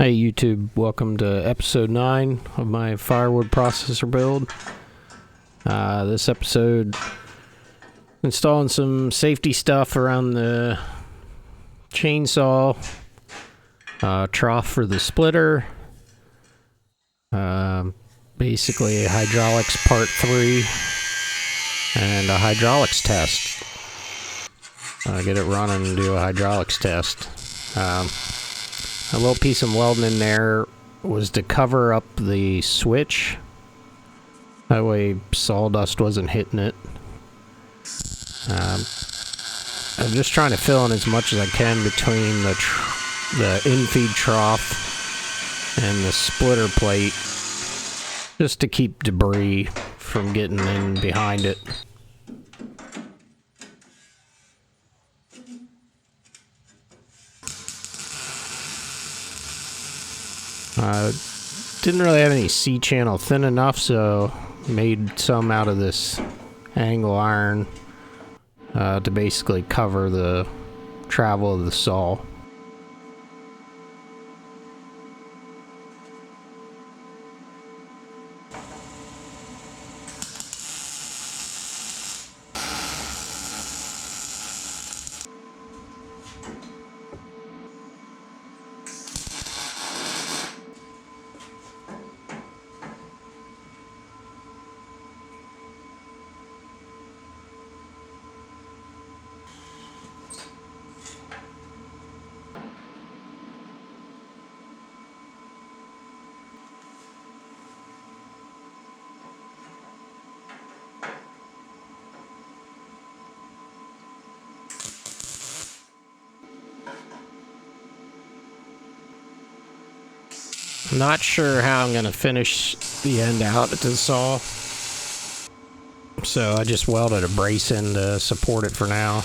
Hey YouTube, welcome to episode 9 of my Firewood processor build. This episode, installing some safety stuff around the chainsaw, trough for the splitter, basically hydraulics part 3, and a hydraulics test. Get it running and do a hydraulics test. A little piece of welding in there was to cover up the switch. That way sawdust wasn't hitting it. I'm just trying to fill in as much as I can between the infeed trough and the splitter plate, just to keep debris from getting in behind it. Didn't really have any C-channel thin enough, so made some out of this angle iron to basically cover the travel of the saw. I'm not sure how I'm going to finish the end out at the saw, so I just welded a brace in to support it for now.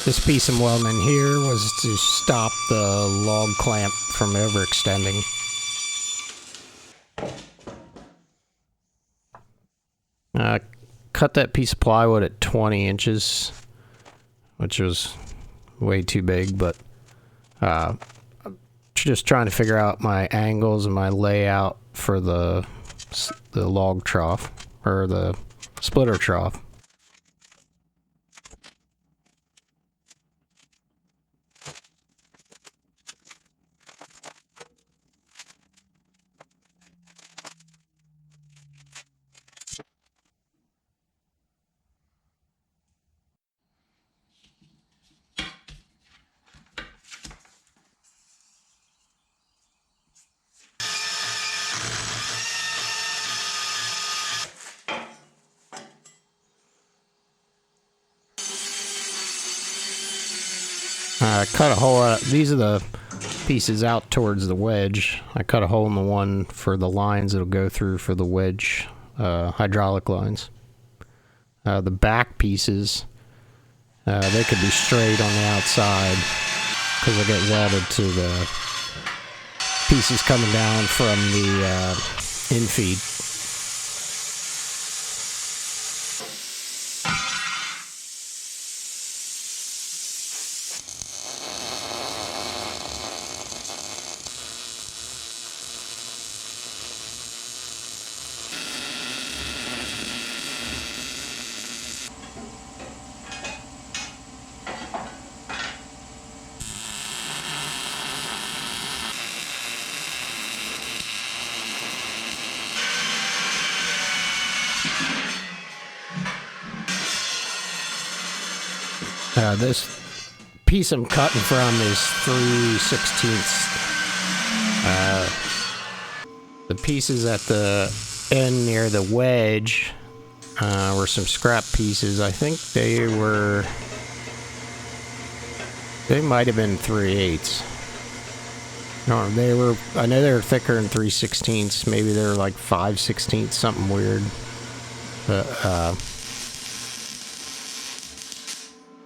This piece of welding in here was to stop the log clamp from overextending. Cut that piece of plywood at 20 inches, which was way too big, but just trying to figure out my angles and my layout for the log trough, or the splitter trough. I cut a hole out. These are the pieces out towards the wedge. I cut a hole in the one for the lines that'll go through for the wedge hydraulic lines. The back pieces, they could be straight on the outside because they get welded to the pieces coming down from the infeed. This piece I'm cutting from is 3/16. The pieces at the end near the wedge were some scrap pieces. I think they might have been 3/8. No, I know they were thicker than 3/16. Maybe they were like 5/16, something weird. But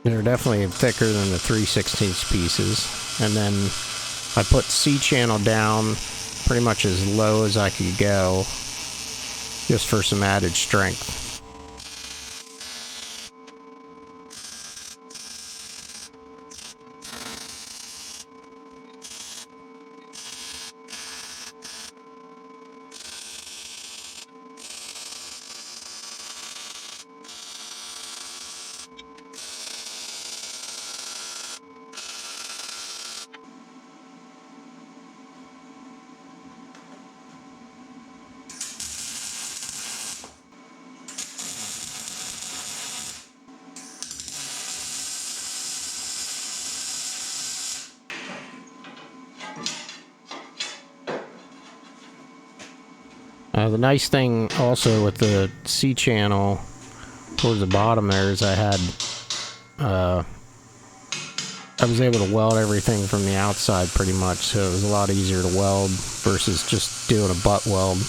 they're definitely thicker than the 3/16 pieces. And then I put C-channel down pretty much as low as I could go, just for some added strength. The nice thing also with the C channel towards the bottom there is I was able to weld everything from the outside pretty much, so it was a lot easier to weld versus just doing a butt weld.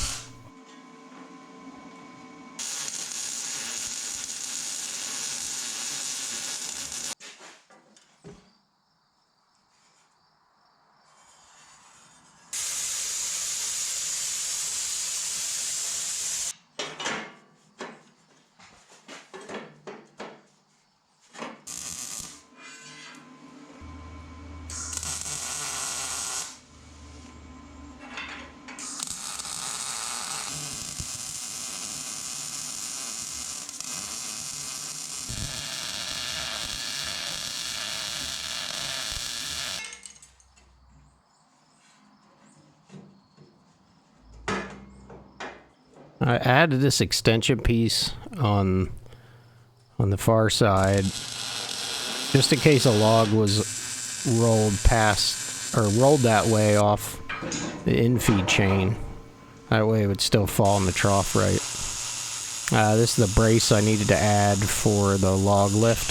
I added this extension piece on the far side just in case a log was rolled past or rolled that way off the infeed chain. That way it would still fall in the trough right. This is the brace I needed to add for the log lift.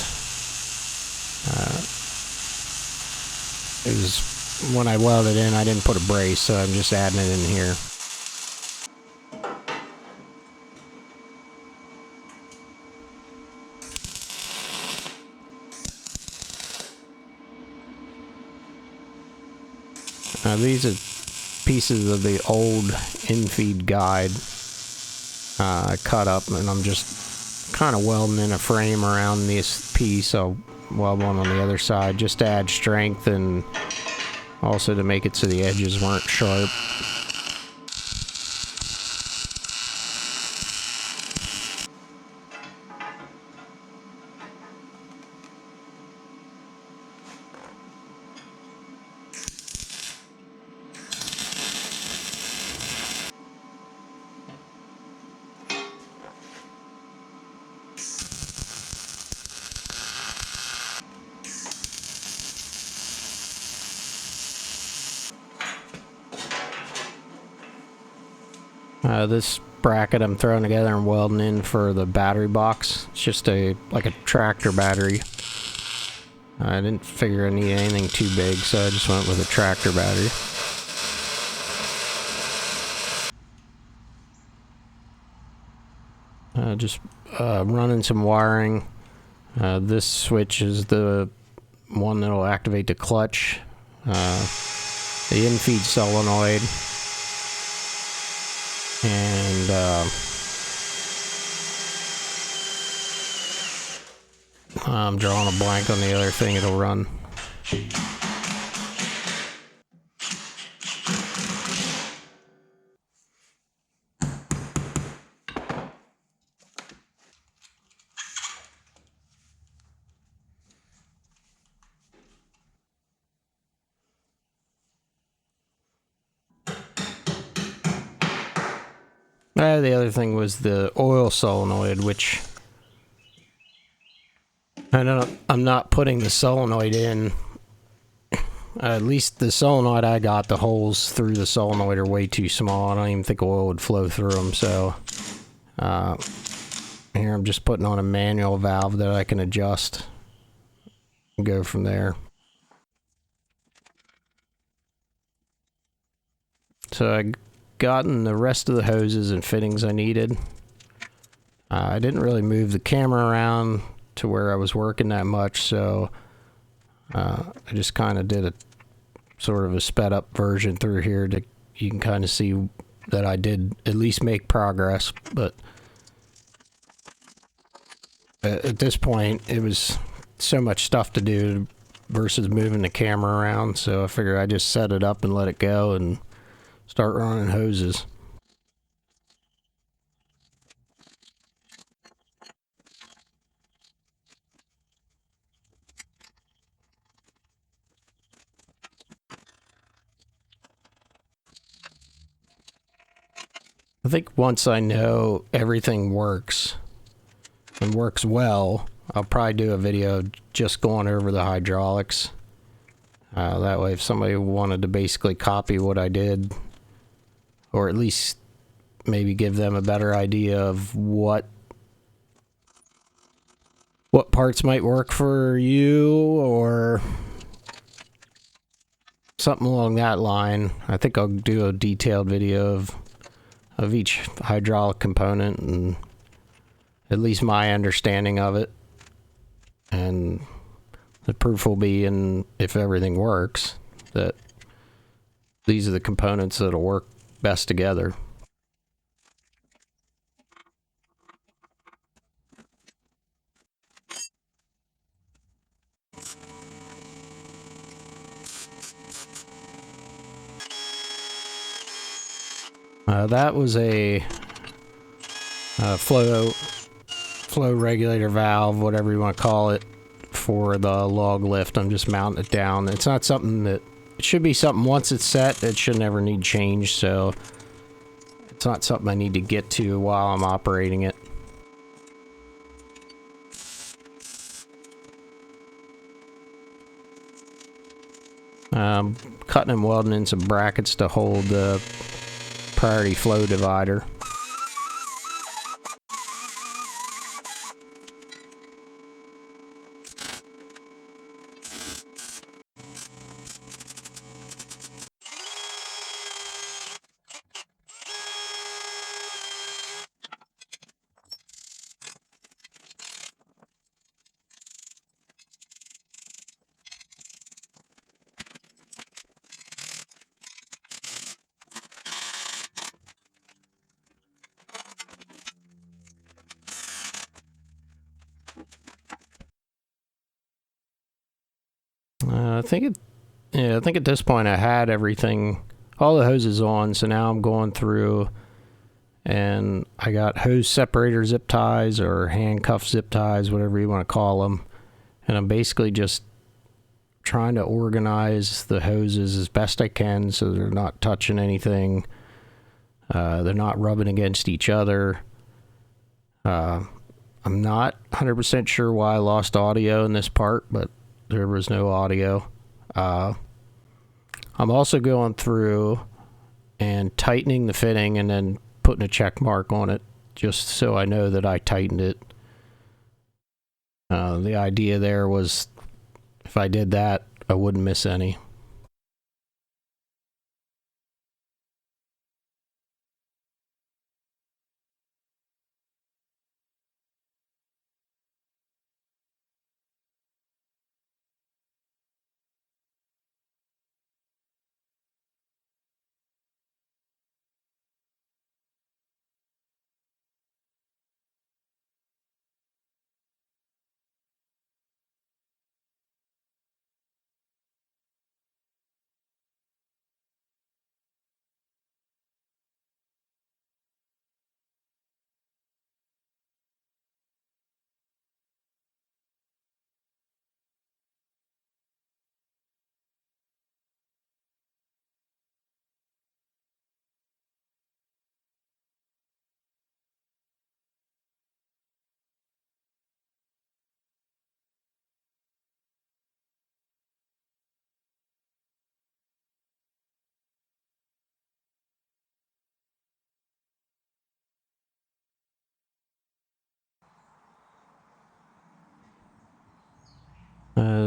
It was when I welded in, I didn't put a brace, so I'm just adding it in here. These are pieces of the old infeed guide I cut up, and I'm just kind of welding in a frame around this piece. I'll weld one on the other side just to add strength and also to make it so the edges weren't sharp. This bracket I'm throwing together and welding in for the battery box. It's just like a tractor battery. I didn't figure I need anything too big, so I just went with a tractor battery. Just running some wiring. This switch is the one that'll activate the clutch, the infeed solenoid, and I'm drawing a blank on the other thing it'll run. The other thing was the oil solenoid, which I'm not putting the solenoid in. At least the solenoid I got, the holes through the solenoid are way too small. I don't even think oil would flow through them. So here I'm just putting on a manual valve that I can adjust and go from there. So I gotten the rest of the hoses and fittings I needed. I didn't really move the camera around to where I was working that much, so I just kind of did a sort of a sped up version through here to you can kind of see that I did at least make progress. But at this point it was so much stuff to do versus moving the camera around, so I figured I just set it up and let it go and start running hoses. I think once I know everything works and works well, I'll probably do a video just going over the hydraulics. That way if somebody wanted to basically copy what I did, or at least maybe give them a better idea of what parts might work for you, or something along that line. I think I'll do a detailed video of each hydraulic component and at least my understanding of it. And the proof will be in, if everything works, that these are the components that'll work best together. That was a flow regulator valve, whatever you want to call it, for the log lift. I'm just mounting it down. It's not something that... It should be something, once it's set, it should never need change, so it's not something I need to get to while I'm operating it. Cutting and welding in some brackets to hold the priority flow divider. I think at this point I had everything, all the hoses on, so now I'm going through and I got hose separator zip ties or handcuff zip ties, whatever you want to call them, and I'm basically just trying to organize the hoses as best I can so they're not touching anything, they're not rubbing against each other. I'm not 100% sure why I lost audio in this part, but there was no audio. I'm also going through and tightening the fitting and then putting a check mark on it just so I know that I tightened it. The idea there was if I did that, I wouldn't miss any.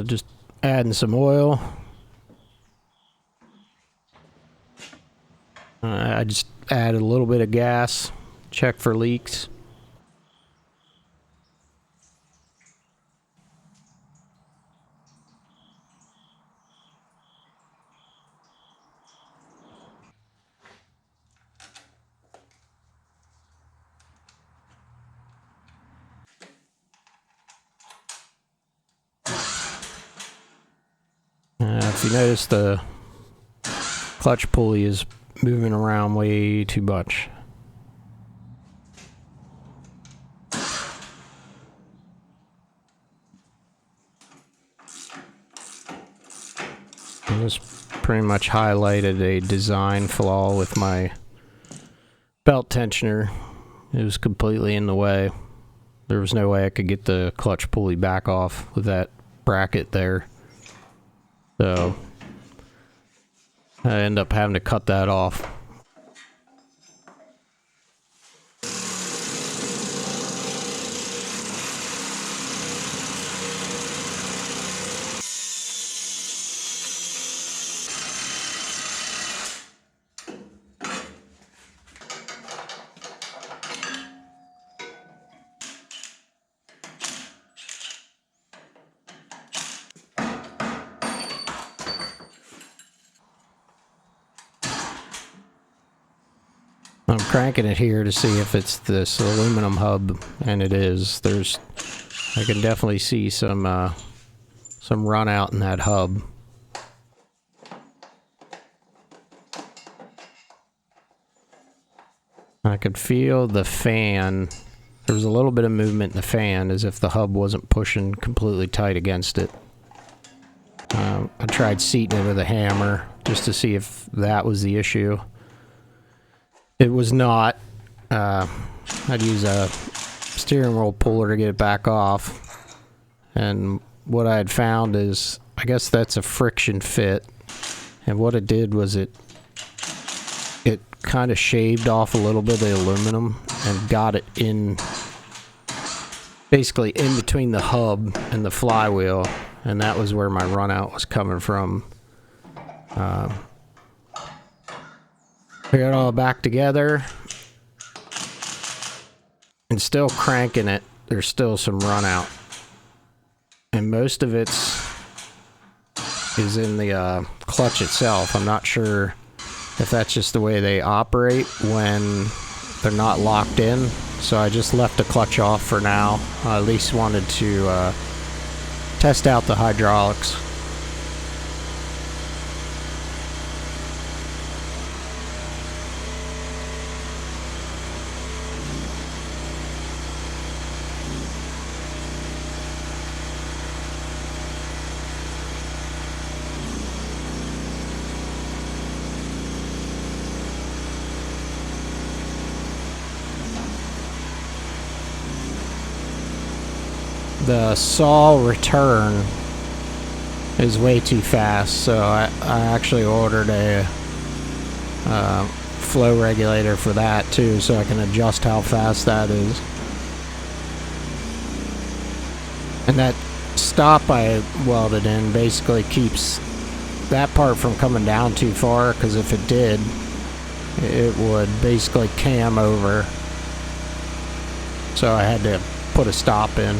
Just adding some oil. I just added a little bit of gas, check for leaks. If you notice, the clutch pulley is moving around way too much. And this pretty much highlighted a design flaw with my belt tensioner. It was completely in the way. There was no way I could get the clutch pulley back off with that bracket there. So I end up having to cut that off. I'm cranking it here to see if it's this aluminum hub, and it is. I can definitely see some run out in that hub. I could feel the fan. There was a little bit of movement in the fan, as if the hub wasn't pushing completely tight against it. I tried seating it with a hammer just to see if that was the issue. It was not. I'd use a steering wheel puller to get it back off. And what I had found is, I guess that's a friction fit. And what it did was it kind of shaved off a little bit of the aluminum and got it in, basically in between the hub and the flywheel. And that was where my run out was coming from. I got all back together and still cranking it. There's still some run out, and most of it's is in the clutch itself. I'm not sure if that's just the way they operate when they're not locked in, so I just left the clutch off for now. I at least wanted to test out the hydraulics. The saw return is way too fast, so I actually ordered a flow regulator for that too, so I can adjust how fast that is. And that stop I welded in basically keeps that part from coming down too far, because if it did, it would basically cam over. So I had to put a stop in.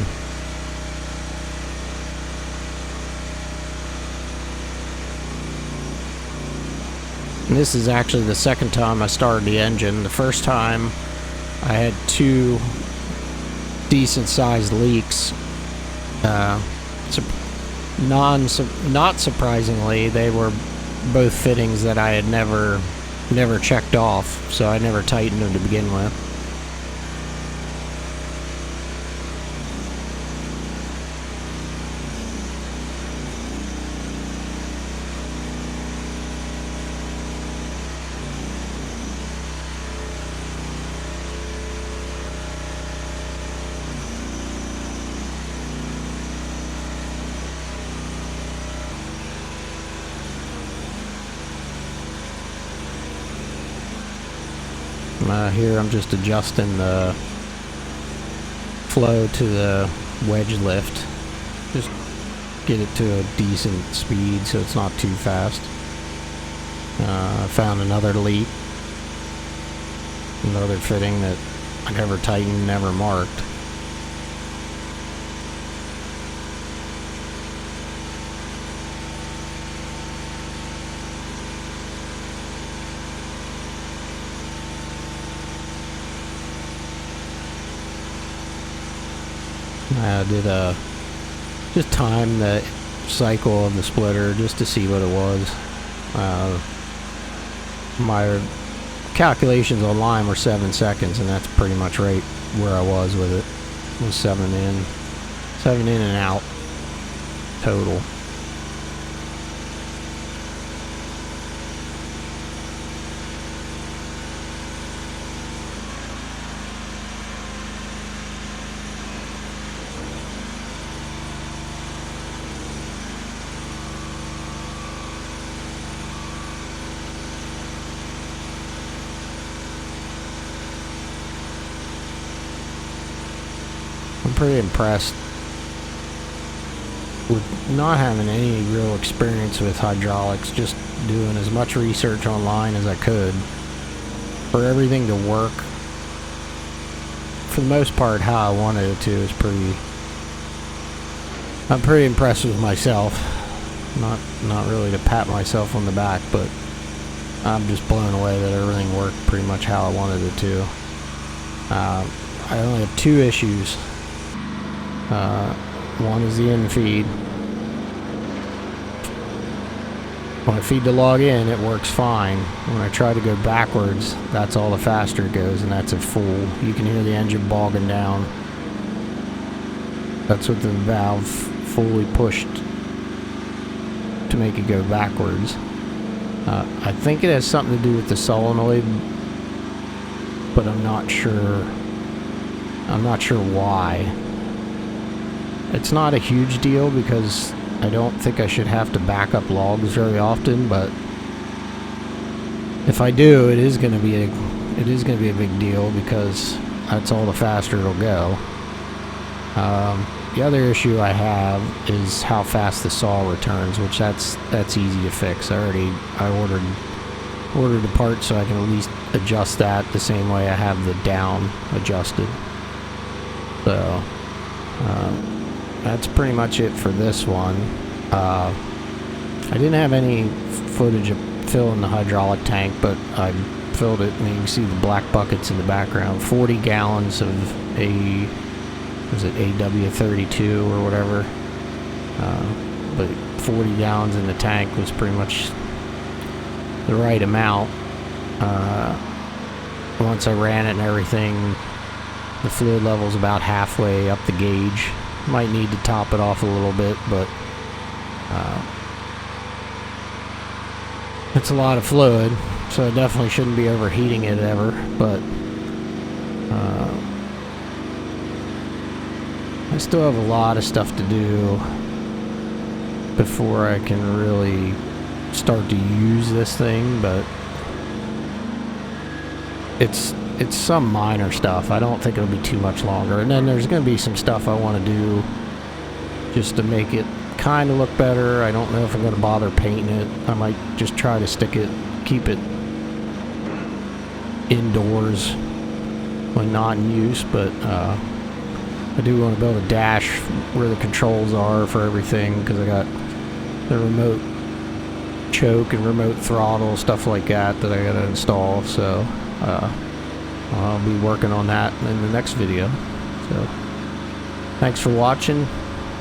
And this is actually the second time I started the engine. The first time I had two decent sized leaks. Not surprisingly, they were both fittings that I had never checked off, so I never tightened them to begin with. Here I'm just adjusting the flow to the wedge lift. Just get it to a decent speed so it's not too fast. I found another leak. Another fitting that I never tightened, never marked. I did just time the cycle of the splitter just to see what it was. My calculations online were 7 seconds, and that's pretty much right where I was with it. It was 7 in and out total. I'm pretty impressed with not having any real experience with hydraulics, just doing as much research online as I could for everything to work for the most part how I wanted it to. Is I'm pretty impressed with myself. Not really to pat myself on the back, but I'm just blown away that everything worked pretty much how I wanted it to. I only have two issues. One is the in feed. When I feed the log in, it works fine. When I try to go backwards, that's all the faster it goes, and that's at full. You can hear the engine bogging down. That's with the valve fully pushed to make it go backwards. I think it has something to do with the solenoid, but I'm not sure. I'm not sure why. It's not a huge deal because I don't think I should have to back up logs very often, but if I do, it is going to be a big deal because that's all the faster it'll go. The other issue I have is how fast the saw returns, which that's easy to fix. I ordered the part so I can at least adjust that the same way I have the down adjusted. So that's pretty much it for this one. I didn't have any footage of filling the hydraulic tank, but I filled it, and you can see the black buckets in the background. 40 gallons of was it AW32 or whatever? But 40 gallons in the tank was pretty much the right amount. Once I ran it and everything, the fluid level's about halfway up the gauge. Might need to top it off a little bit, but it's a lot of fluid, so I definitely shouldn't be overheating it ever, but I still have a lot of stuff to do before I can really start to use this thing, but it's some minor stuff. I don't think it'll be too much longer. And then there's going to be some stuff I want to do just to make it kind of look better. I don't know if I'm going to bother painting it. I might just try to keep it indoors when not in use, but I do want to build a dash where the controls are for everything, because I got the remote choke and remote throttle, stuff like that I got to install. So I'll be working on that in the next video. So thanks for watching.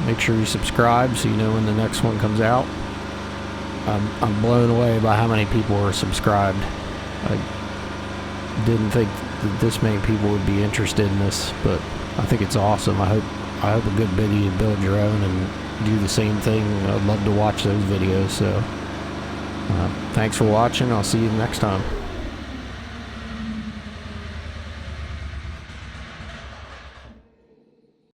Make sure you subscribe so you know when the next one comes out. I'm blown away by how many people are subscribed. I didn't think that this many people would be interested in this, but I think it's awesome. I hope a good bit of you build your own and do the same thing. I'd love to watch those videos. So thanks for watching. I'll see you next time.